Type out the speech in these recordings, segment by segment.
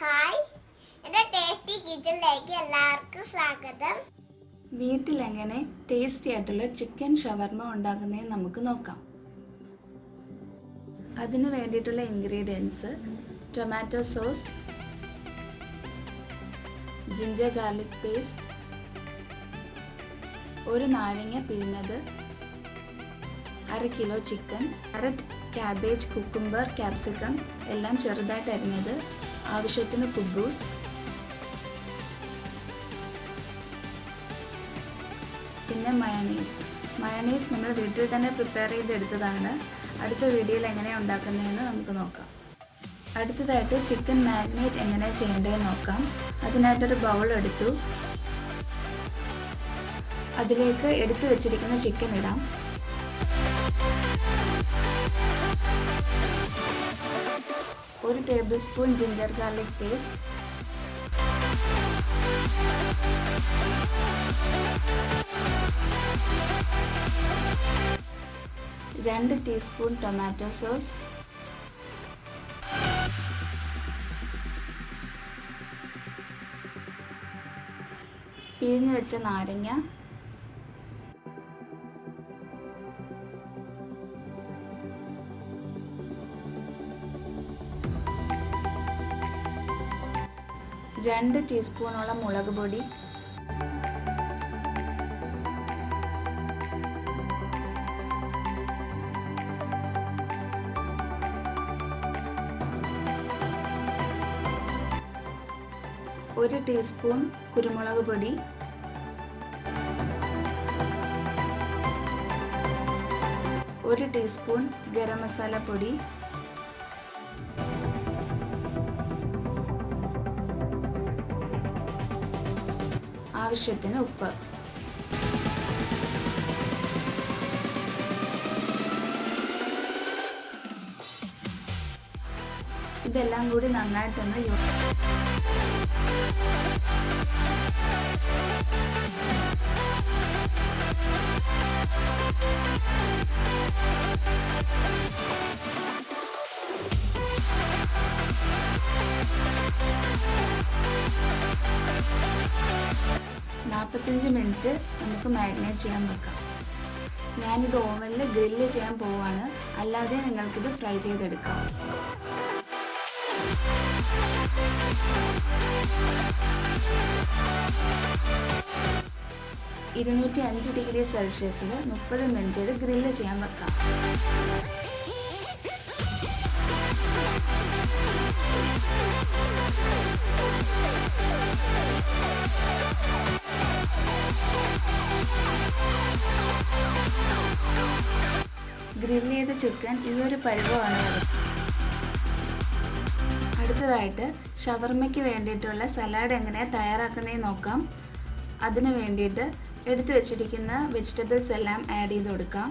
Hi, എൻ്റെ tasty കിച്ചണിലേക്ക് എല്ലാവർക്കും സ്വാഗതം. വീട്ടിൽ എങ്ങനെ ടേസ്റ്റി ആയിട്ടുള്ള ചിക്കൻ ഷവർമ ഉണ്ടാക്കുന്നതെന്ന് നമുക്ക് നോക്കാം. അതിന് വേണ്ടിയിട്ടുള്ള ingredients: tomato sauce, ginger garlic paste, ഒരു നാരങ്ങ പിഴിഞ്ഞത്, 1/2 kilo chicken, carrot, cabbage, cucumber, capsicum എല്ലാം ചെറുതായിട്ട് അരിഞ്ഞത്, ആവശ്യത്തിന് കുബൂസ്, പിന്നെ മയോണൈസ് നമ്മൾ വീട്ടിൽ തന്നെ പ്രിപ്പയർ ചെയ്തെടുത്തതാണ്. അടുത്ത വീഡിയോയിൽ എങ്ങനെയാണ് ഉണ്ടാക്കുന്നതെന്ന് നമുക്ക് നോക്കാം. അടുത്തതായിട്ട് ചിക്കൻ മാരിനേറ്റ് എങ്ങനെയാണ് ചെയ്യേണ്ടതെന്ന് നോക്കാം. അതിനായിട്ടൊരു ബൗൾ എടുത്തു. അതിലേക്ക് എടുത്തു വെച്ചിരിക്കുന്ന ചിക്കൻ ഇടാം. ഒരു table spoon ginger garlic paste, രണ്ട് ടീസ്പൂൺ ടൊമാറ്റോ സോസ്, പിഴിഞ്ഞു വെച്ച നാരങ്ങ, രണ്ട് ടീസ്പൂണോളം മുളക് പൊടി, ഒരു ടീസ്പൂൺ കുരുമുളക് പൊടി, ഒരു ടീസ്പൂൺ ഗരം മസാല പൊടി, ആവശ്യത്തിന് ഉപ്പ്. ഇതെല്ലാം കൂടി നന്നായിട്ടൊന്ന് മിനിറ്റ് നമുക്ക് മാരിനേറ്റ് ചെയ്യാൻ വെക്കാം. ഞാനിത് ഓവനിൽ ഗ്രില്ല് ചെയ്യാൻ പോവാണ്, അല്ലാതെ നിങ്ങൾക്കിത് ഫ്രൈ ചെയ്തെടുക്കാം. 205 ഡിഗ്രി സെൽഷ്യസിൽ 30 മിനിറ്റ് ഇത് ഗ്രില്ല് ചെയ്യാൻ വെക്കാം. ഗ്രില്ല് ചെയ്ത ചിക്കൻ ഈ ഒരു പരുവമാണ്. അടുത്തതായിട്ട് ഷവർമയ്ക്ക് വേണ്ടിയിട്ടുള്ള സലാഡ് എങ്ങനെയാണ് തയ്യാറാക്കുന്നതെന്ന് നോക്കാം. അതിന് വേണ്ടിയിട്ട് എടുത്തു വെച്ചിരിക്കുന്ന വെജിറ്റബിൾസ് എല്ലാം ആഡ് ചെയ്ത് കൊടുക്കാം.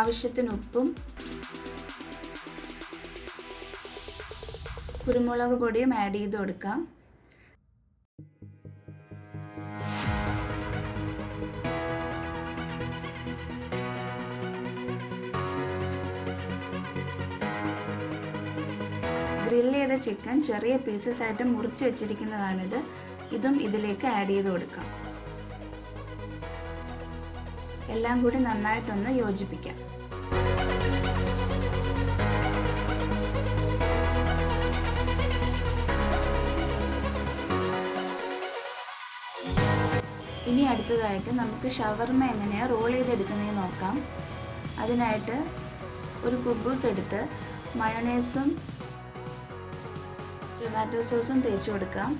ആവശ്യത്തിന് ഉപ്പും കുരുമുളക് പൊടിയും ആഡ് ചെയ്ത് കൊടുക്കാം. ഗ്രില്ല് ചെയ്ത ചിക്കൻ ചെറിയ പീസസ് ആയിട്ട് മുറിച്ച് വെച്ചിരിക്കുന്നതാണിത്. ഇതും ഇതിലേക്ക് ആഡ് ചെയ്ത് കൊടുക്കാം. എല്ലാം കൂടി നന്നായിട്ടൊന്ന് യോജിപ്പിക്കാം. ഇനി അടുത്തതായിട്ട് നമുക്ക് ഷവർമ എങ്ങനെയാണ് റോൾ ചെയ്തെടുക്കുന്നതെന്ന് നോക്കാം. അതിനായിട്ട് ഒരു കുബൂസ് എടുത്ത് മയോണൈസും ടൊമാറ്റോ സോസും തേച്ച് കൊടുക്കാം.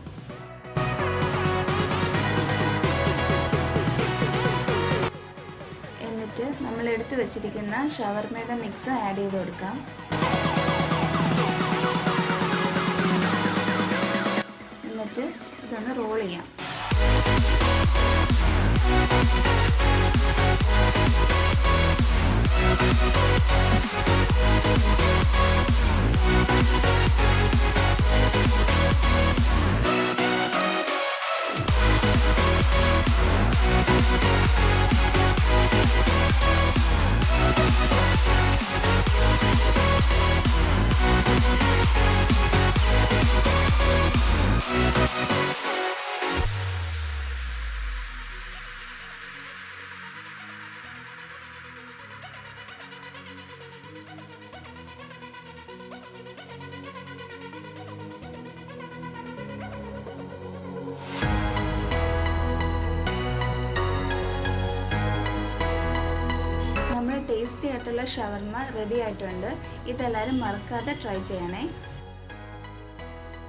എന്നിട്ട് നമ്മൾ എടുത്ത് വെച്ചിരിക്കുന്ന ഷവർമയുടെ മിക്സ് ആഡ് ചെയ്ത് കൊടുക്കാം. എന്നിട്ട് ഇതൊന്ന് റോൾ ചെയ്യാം. നമ്മുടെ ടേസ്റ്റി ആയിട്ടുള്ള ഷവർമ റെഡി ആയിട്ടുണ്ട്. ഇതെല്ലാവരും മറക്കാതെ ട്രൈ ചെയ്യണേ.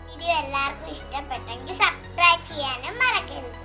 വീഡിയോ എല്ലാവർക്കും ഇഷ്ടപ്പെട്ടെങ്കിൽ സബ്സ്ക്രൈബ് ചെയ്യാനും മറക്കരുത്.